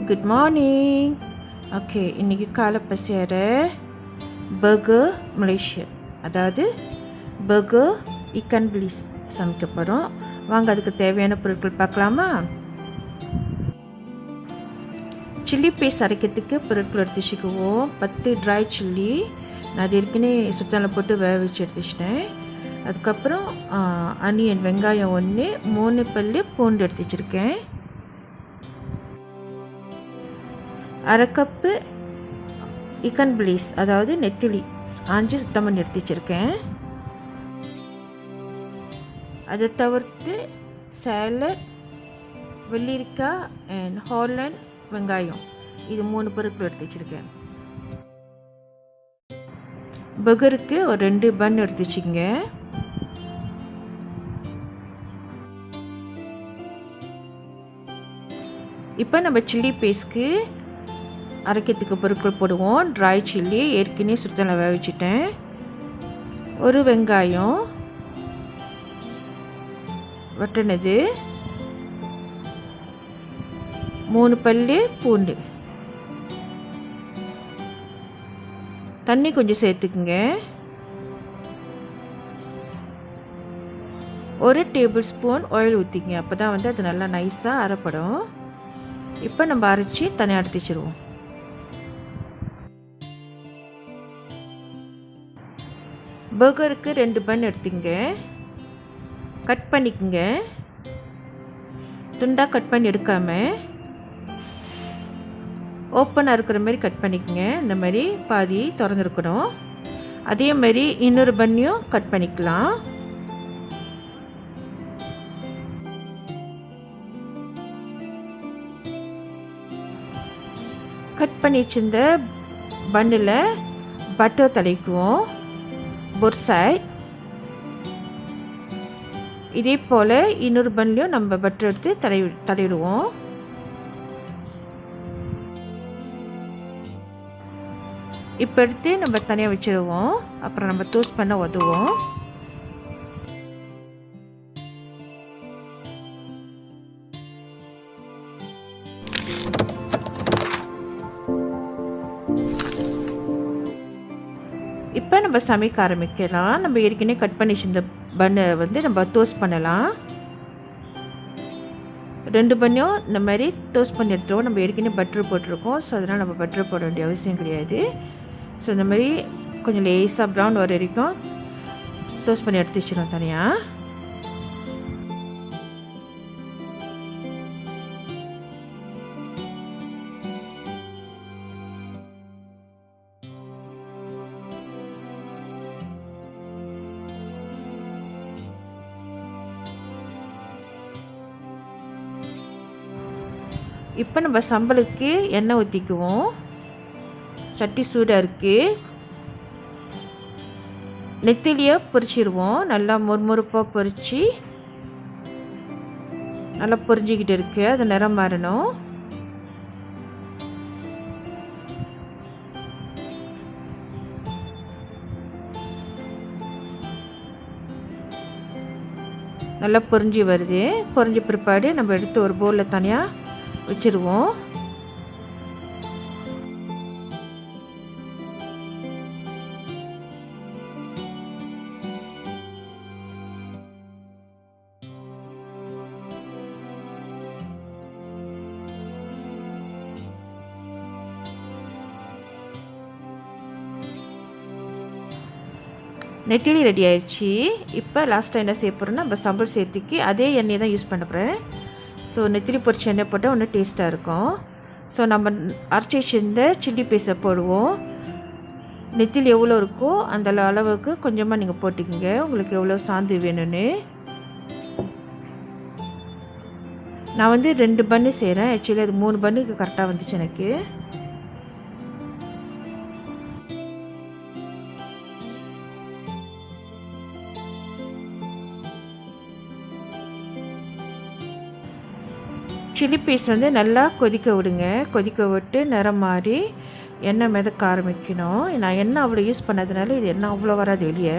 Good morning. Okay, இன்னைக்கு காலை பசியார பர்கர் மலேசியா, அதாவது பர்கர் இக்கன் பிலிஸ் சமைக்க போகிறோம். வாங்க அதுக்கு தேவையான பொருட்கள் பார்க்கலாமா? சில்லி பேஸ்ட் அரைக்கிறதுக்கு பொருட்கள் எடுத்து வச்சுக்குவோம். 10 ட்ரை சில்லி, நான் அது ஏற்கனவே சுத்தத்தில் போட்டு வேக வச்சு எடுத்து வச்சிட்டேன். அதுக்கப்புறம் அனியன் வெங்காயம் 1, 3 பல்லு பூண்டு எடுத்து வச்சுருக்கேன். அரை கப்பு இக்கன் பிலிஸ், அதாவது நெத்திலி ஆஞ்சி சுத்தம் பண்ணி எடுத்து வச்சுருக்கேன். அதை தவிர்த்து சேலட், வெள்ளரிக்காய் அண்ட் ஹாலண்ட் வெங்காயம், இது 3 பொருட்கள் எடுத்து வச்சுருக்கேன். பர்கருக்கு ஒரு 2 பன் எடுத்து வச்சுக்கோங்க. இப்போ நம்ம சில்லி பேஸ்ட்க்கு அரைக்கிறதுக்கு பொருட்கள் போடுவோம். ட்ரை சில்லி ஏற்கனவே சுத்தத்தில் வேக வச்சுட்டேன். ஒரு வெங்காயம் வெட்டினது, 3 பல்லு பூண்டு. தண்ணி கொஞ்சம் சேர்த்துக்குங்க. 1 டேபிள் ஸ்பூன் ஆயில் ஊற்றிங்க. அப்போ தான் அது நல்லா நைஸாக அரைப்படும். இப்போ நம்ம அரைச்சி தனியாக எடுத்து வச்சுருவோம். பர்கருக்கு 2 பன் எடுத்துங்க. கட் பண்ணிக்கோங்க. துண்டாக கட் பண்ணி எடுக்காமல் ஓப்பனாக இருக்கிற மாதிரி கட் பண்ணிக்கோங்க. இந்த மாதிரி பாதி திறந்துருக்கணும். அதே மாதிரி இன்னொரு பன்னையும் கட் பண்ணிக்கலாம். கட் பண்ணி வச்சிருந்த பன்னில் பட்டர் தடவிக்குவோம். ஒரு சைட் இதே போல் இன்னொரு பன்லையும் நம்ம பட்டர் எடுத்து தடவிடுவோம். இப்போ எடுத்து நம்ம தனியாக வச்சுருவோம். அப்புறம் நம்ம டோஸ்ட் பண்ண உதவுவோம். இப்போ நம்ம சமைக்க ஆரம்பிக்கலாம். நம்ம ஏற்கனவே கட் பண்ணி இந்த பன்னை நம்ம டோஸ்ட் பண்ணலாம். 2 பன்னையும் இந்த மாதிரி டோஸ்ட் பண்ணி எடுத்துருவோம். நம்ம ஏற்கனவே பட்டர் போட்டிருக்கோம், ஸோ அதனால் நம்ம பட்டர் போட வேண்டிய அவசியம் கிடையாது. ஸோ இந்த மாதிரி கொஞ்சம் லேஸாக ப்ரௌன் வர வரைக்கும் டோஸ்ட் பண்ணி எடுத்து வச்சிடும் தனியாக. இப்போ நம்ம சம்பலுக்கு எண்ணெய் ஊற்றிக்குவோம். சட்டி சூடாக இருக்குது. நெத்திலியை பொரிச்சிடுவோம். நல்லா மொறுமொறுப்பாக பொரிச்சு நல்லா பொரிஞ்சிக்கிட்டு இருக்கு. அது நிறம் மாறணும். நல்லா பொரிஞ்சி வருது. பொரிஞ்ச பிற்பாடு நம்ம எடுத்து ஒரு பவுலில் தனியாக வச்சிருவோம். நெத்திலி ரெடி ஆயிடுச்சு. இப்போ லாஸ்ட்டாக என்ன செய்ய போகிறோன்னா, நம்ம சம்பல் சேர்த்துக்கு அதே எண்ணெயை தான் யூஸ் பண்ண போகிறேன். ஸோ நெத்திலி பொரிச்ச எண்ணெய் போட்டால் இன்னும் டேஸ்ட்டாக இருக்கும். ஸோ நம்ம அரைச்சி வச்சிருந்த சில்லி பேஸ்ட்டை போடுவோம். நெத்திலி எவ்வளோ இருக்கோ அந்த அளவுக்கு கொஞ்சமாக நீங்கள் போட்டுக்கோங்க, உங்களுக்கு எவ்வளோ சாந்து வேணும்னு. நான் 2 பன்னு செய்கிறேன். ஆக்சுவலி அது 3 பன்னுக்கு கரெக்டாக வந்துச்சு எனக்கு. சில்லி பேஸ்ட் நல்லா கொதிக்க விடுங்க. கொதிக்க விட்டு நிறம் மாறி எண்ணெய் மிதக்க ஆரம்பிக்கணும். நான் எண்ணெய் அவ்வளோ யூஸ் பண்ணதுனால இது எண்ணெய் அவ்வளோ வராது வெளியே.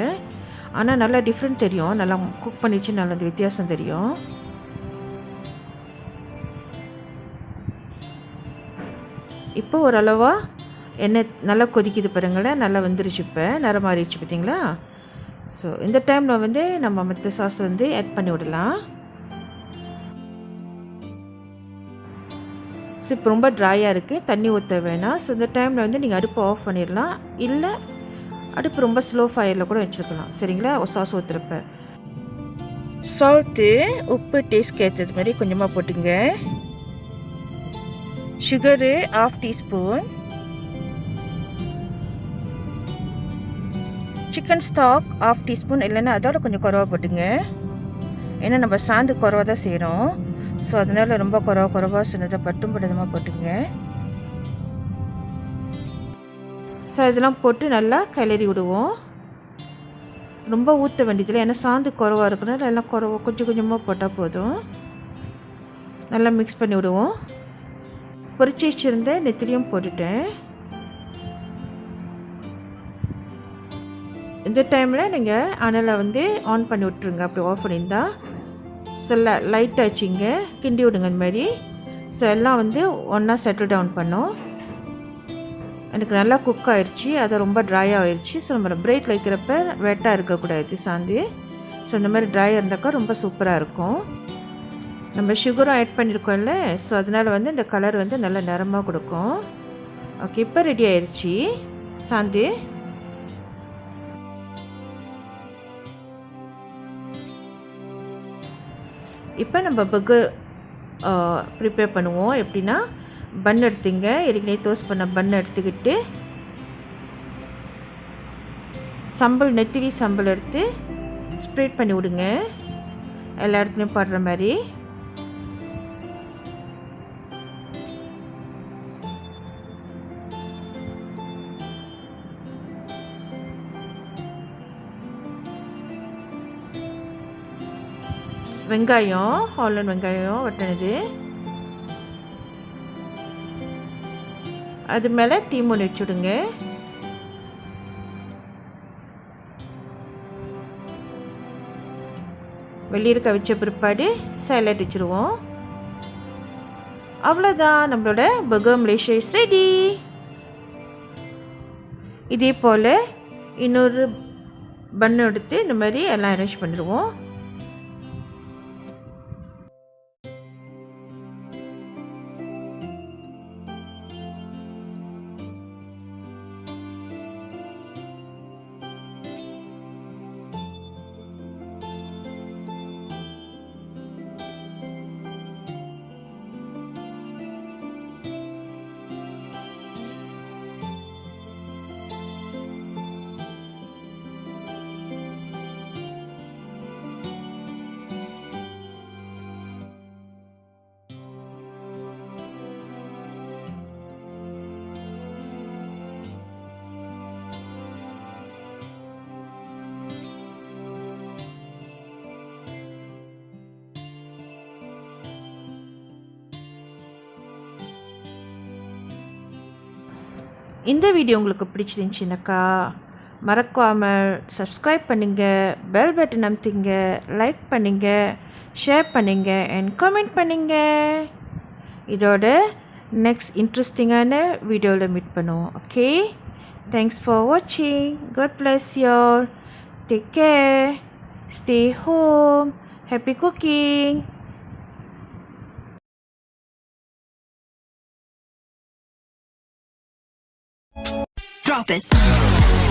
ஆனால் நல்லா டிஃப்ரெண்ட் தெரியும். நல்லா குக் பண்ணிச்சு, நல்லா வித்தியாசம் தெரியும். இப்போ ஓரளவாக எண்ணெய் நல்லா கொதிக்குது பாருங்களேன், நல்லா வந்துருச்சு, இப்போ நிறம் மாறிடுச்சு பார்த்தீங்களா. ஸோ இந்த டைமில் வந்து நம்ம மற்ற சாஸ் வந்து ஆட் பண்ணி விடலாம். ஸோ இப்போ ரொம்ப ட்ரையாக இருக்குது, தண்ணி ஊற்ற வேணாம். ஸோ இந்த டைமில் வந்து நீங்கள் அடுப்பை ஆஃப் பண்ணிடலாம், இல்லை அடுப்பு ரொம்ப ஸ்லோ ஃபயரில் கூட வச்சுருக்கலாம். சரிங்களா, சாஸ் ஊற்றுறப்ப சால்ட்டு, உப்பு டேஸ்ட்க்கு ஏற்றது மாதிரி கொஞ்சமாக போட்டுங்க. Sugar 1/2 teaspoon, chicken stock 1/2 teaspoon, இல்லைன்னா அதோட கொஞ்சம் குறவா போட்டுங்க. ஏன்னா நம்ம சாந்து குறவா தான் செய்கிறோம். ஸோ அதனால் ரொம்ப குறவா சின்னதாக பட்டும் படுதமாக போட்டுங்க. ஸோ இதெல்லாம் போட்டு நல்லா கிளறி விடுவோம். ரொம்ப ஊற்ற வேண்டியதில்லை, ஏன்னா சாந்து குறவா இருக்கிறனால எல்லாம் கொஞ்சம் கொஞ்சமாக போட்டால் போதும். நல்லா மிக்ஸ் பண்ணி விடுவோம். பொரிச்சு வச்சுருந்த நெத்திலியும் போட்டுட்டேன். இந்த டைமில் நீங்கள் அனலை வந்து ஆன் பண்ணி விட்ருங்க. அப்படி ஆஃப் பண்ணியிருந்தா ஸோ லைட்டாக வச்சிங்க, கிண்டி விடுங்க இந்த மாதிரி. ஸோ எல்லாம் வந்து ஒன்றா செட்டில் டவுன் பண்ணோம். எனக்கு நல்லா குக் ஆயிடுச்சு, அது ரொம்ப ட்ரையாக ஆயிடுச்சு. ஸோ நம்ம பிரேக்கில் வைக்கிறப்ப வெட்டாக இருக்கக்கூடாது சாந்து. ஸோ இந்த மாதிரி ட்ரையாக இருந்தாக்கா ரொம்ப சூப்பராக இருக்கும். நம்ம சுகரும் ஆட் பண்ணியிருக்கோம்ல, ஸோ அதனால் வந்து இந்த கலர் வந்து நல்லா நிறமாக கொடுக்கும். ஓகே, இப்போ ரெடி ஆயிடுச்சு சாந்து. இப்போ நம்ம பர்கர் ப்ரிப்பேர் பண்ணுவோம். எப்படின்னா, பன் எடுத்துங்க, ஏற்கனவே டோஸ்ட் பண்ண பன் எடுத்துக்கிட்டு நெத்திலி சம்பல் எடுத்து ஸ்ப்ரெட் பண்ணி விடுங்க, எல்லா இடத்துலையும் படுற மாதிரி. வெங்காயம், ஹாலண்ட் வெங்காயம் வெட்டினது, அது மேலே தீமூன் வச்சுடுங்க. வெளியிருக்க வச்ச பிற்பாடு சாலட் வச்சுருவோம். அவ்வளோதான், நம்மளோட பர்கர் மலேசியா இஸ் ரெடி. இதே போல் இன்னொரு பன் எடுத்து இந்த மாதிரி எல்லாம் அரேஞ்ச் பண்ணிடுவோம். இந்த வீடியோ உங்களுக்கு பிடிச்சிருந்துச்சுனாக்கா மறக்காமல் சப்ஸ்கிரைப் பண்ணுங்கள், பெல் பட்டன் அமுத்துங்க, லைக் பண்ணுங்கள், ஷேர் பண்ணுங்கள் அண்ட் கமெண்ட் பண்ணுங்கள். இதோட நெக்ஸ்ட் இன்ட்ரெஸ்டிங்கான வீடியோவில் மீட் பண்ணுவோம். ஓகே, தேங்க்ஸ் ஃபார் வாட்சிங். God bless you all. Take care, stay home, happy cooking. Drop it.